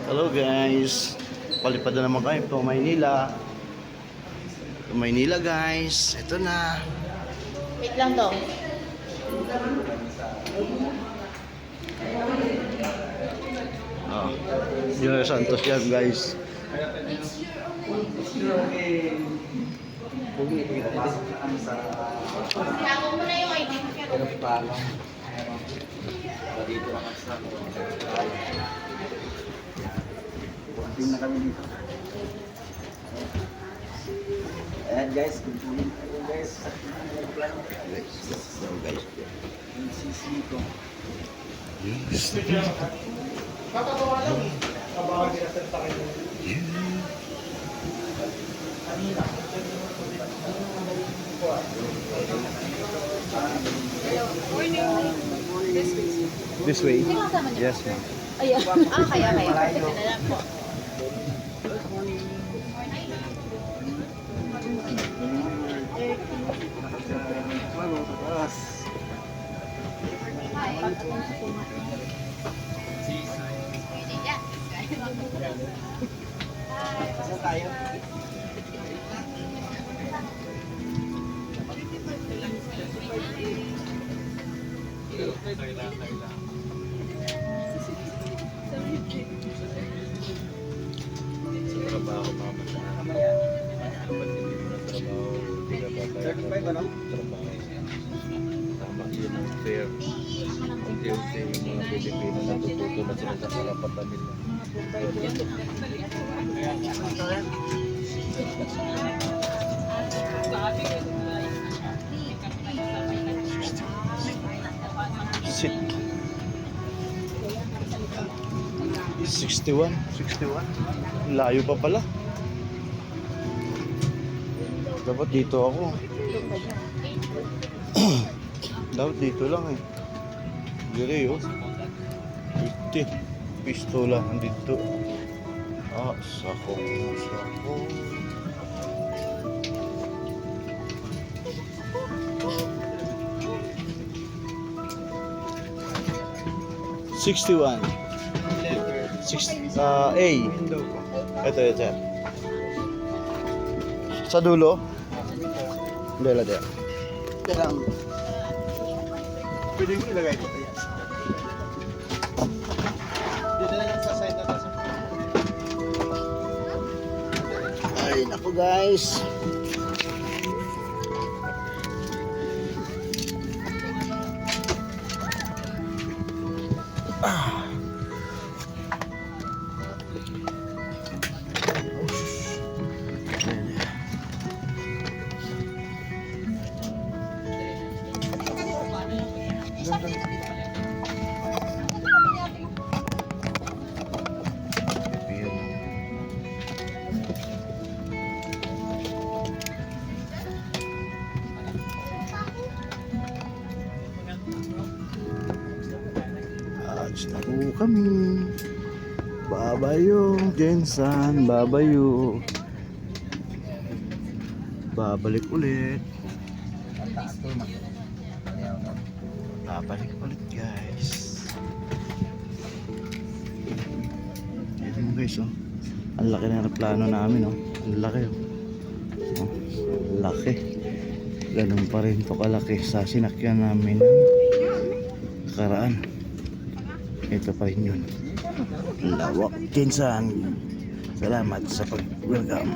Hello guys, palipad na naman kayo to Maynila. Maynila guys, ito na. Wait lang to. Oh, Junior Santos yan guys. Ako mo na yung ID mo. Team na kami dito. Ayan guys, kumpulin tayo guys. So guys. Yung sisi ko. Yes. Kakagawa lang eh. Kabahan nila sa kanya. Kanina. This way. Yes ma'am. Ayan. Kaya. Sige na lang po. Saan tayo? Trabaho mama sa dapat hindi mo na trabaho Certified ba no? trabaho tama yun ang fair unti-unti yung mga Pilipino natututo na sila sa karapatan nila. 61. Layo pa pala. Dapat dito ako. Dapat dito lang eh. Dire oh. 50. Pistola nandito. Ah, sako. 61. A. Ito. Sa dulo? Hindi. Ito lang. Pwede yung ilagay ko. Dito na lang sa side na to. Ay, naku guys. Ads na po kami. Babayo, Jensan, babayo. Babalik ulit. Babalik ulit guys. Ito mo guys oh. Ang laki na plano namin oh. Ang laki oh. Oh, ang laki. Ganun pa rin to kalaki sa sinakyan namin ng karaan. Ito pa rin yun. Lawak. Jensan. Salamat sa pag-welcome.